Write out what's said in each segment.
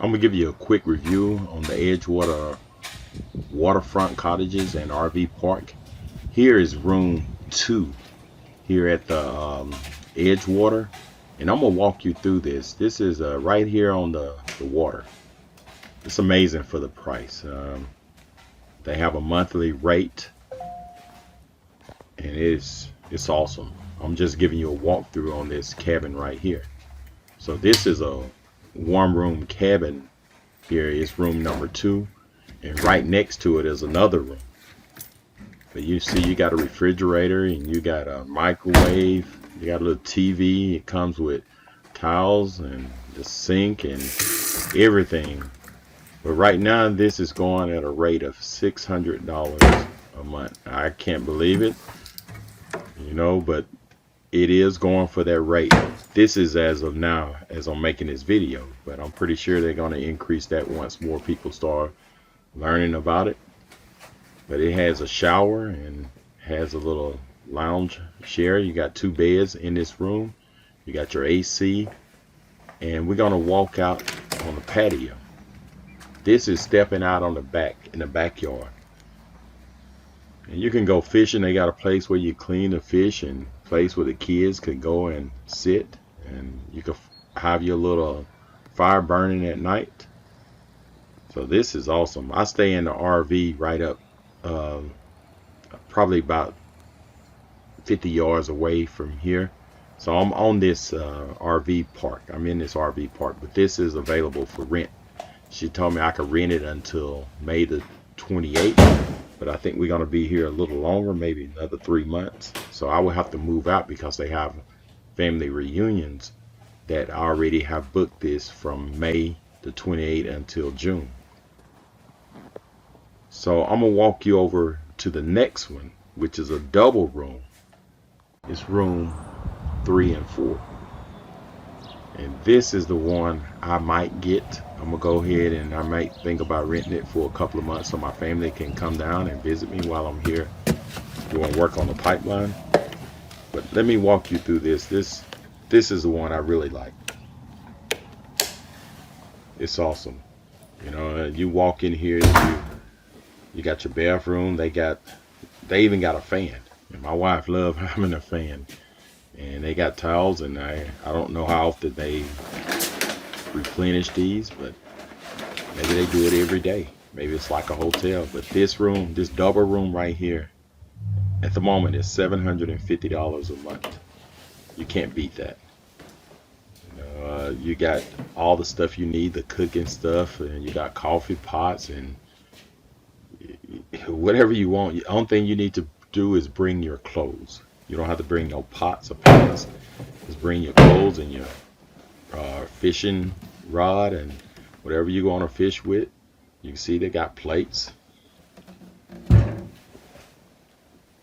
I'm gonna give you a quick review on the Edgewater Waterfront Cottages and RV Park. Here is room 2 here at the Edgewater, and I'm gonna walk you through this. This is right here on the water. It's amazing for the price. They have a monthly rate, and it's awesome. I'm just giving you a walkthrough on this cabin right here. So this is a one room cabin. Here is room number 2, and right next to it is another room. But you see, you got a refrigerator, and you got a microwave, you got a little TV. It comes with towels and the sink and everything. But right now this is going at a rate of $600 a month. I can't believe it, you know, but it is going for that rate. This is as of now, as I'm making this video, but I'm pretty sure they're going to increase that once more people start learning about it. But it has a shower and has a little lounge chair. You got 2 beds in this room. You got your AC, and we're going to walk out on the patio. This is stepping out on the back, in the backyard. And you can go fishing. They got a place where you clean the fish, and a place where the kids could go and sit, and you can have your little fire burning at night. So this is awesome. I stay in the RV right up probably about 50 yards away from here. So I'm on this RV park. I'm in this RV park, but this is available for rent. She told me I could rent it until May the 28th, but I think we're going to be here a little longer, maybe another 3 months. So I will have to move out because they have family reunions that I already have booked this from May the 28th until June. So I'm going to walk you over to the next one, which is a double room. It's room 3 and 4. And this is the one I might get. I'm gonna go ahead and I might think about renting it for a couple of months so my family can come down and visit me while I'm here doing work on the pipeline. But let me walk you through this. This is the one I really like. It's awesome. You know, you walk in here, you got your bathroom. They even got a fan. And my wife loves having a fan. And they got towels, and I don't know how often they replenish these, but maybe they do it every day. Maybe it's like a hotel. But this room, this double room right here, at the moment is $750 a month. You can't beat that. You got all the stuff you need, the cooking stuff, and you got coffee pots and whatever you want. The only thing you need to do is bring your clothes. You don't have to bring no pots or pans. Just bring your clothes and your fishing rod and whatever you want to fish with. You can see they got plates.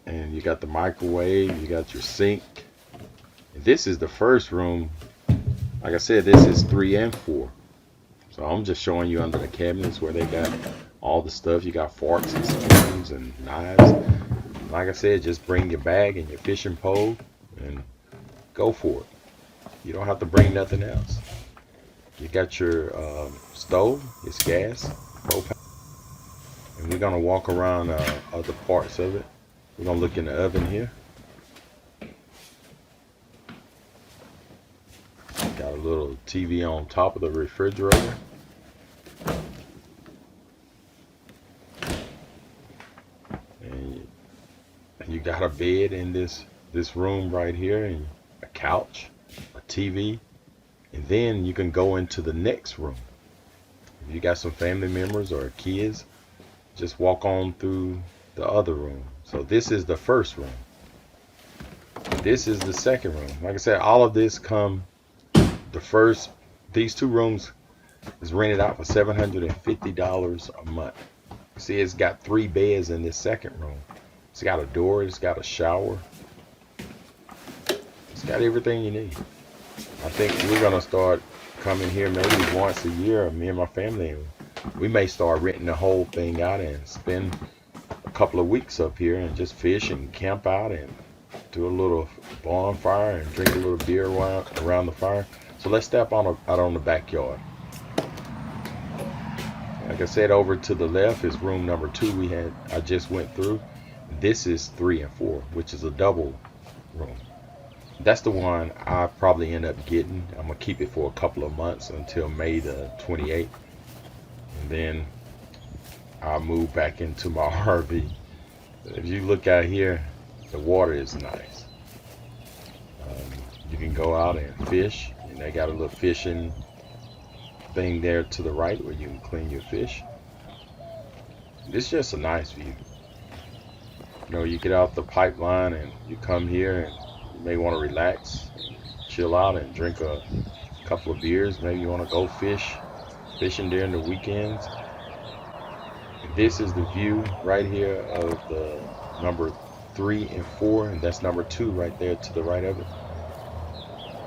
And you got the microwave. You got your sink. And this is the first room. Like I said, this is 3 and 4. So I'm just showing you under the cabinets where they got all the stuff. You got forks and spoons and knives. Like I said, just bring your bag and your fishing pole and go for it. You don't have to bring nothing else. You got your stove, it's gas, propane. And we're gonna walk around other parts of it. We're gonna look in the oven here. Got a little TV on top of the refrigerator. You got a bed in this room right here, and a couch, a TV, and then you can go into the next room. If you got some family members or kids, just walk on through the other room. So this is the first room. This is the second room. Like I said, all of this these 2 rooms is rented out for $750 a month. See, it's got 3 beds in this second room. It's got a door, it's got a shower. It's got everything you need. I think we're gonna start coming here maybe once a year, me and my family. We may start renting the whole thing out and spend a couple of weeks up here and just fish and camp out and do a little bonfire and drink a little beer around the fire. So let's step out on the backyard. Like I said, over to the left is room number 2 I just went through. This is 3 and 4, which is a double room. That's the one I probably end up getting. I'm gonna keep it for a couple of months until May the 28th, and then I'll move back into my RV. If you look out here, the water is nice. You can go out and fish, and they got a little fishing thing there to the right where you can clean your fish. It's just a nice view. You know, you get out the pipeline and you come here, and you may want to relax, chill out, and drink a couple of beers. Maybe you want to go fishing during the weekends. This is the view right here of the number 3 and 4, and that's number 2 right there to the right of it.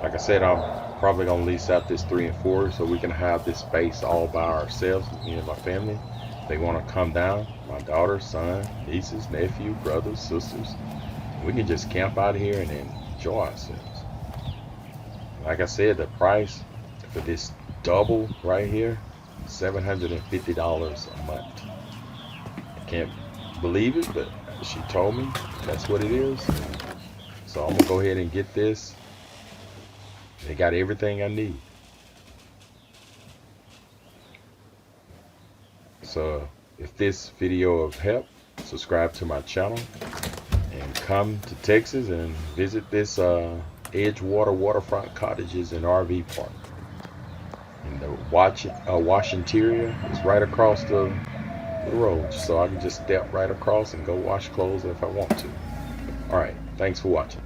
Like I said, I'm probably gonna lease out this 3 and 4 so we can have this space all by ourselves, me and my family. They want to come down, my daughter, son, nieces, nephew, brothers, sisters. We can just camp out here and enjoy ourselves. Like I said, the price for this double right here, $750 a month. I can't believe it, but she told me that's what it is. So I'm gonna go ahead and get this. They got everything I need. So if this video of help, subscribe to my channel and come to Texas and visit this Edgewater Waterfront Cottages and RV Park. And the wash interior is right across the road, so I can just step right across and go wash clothes if I want to. Alright, thanks for watching.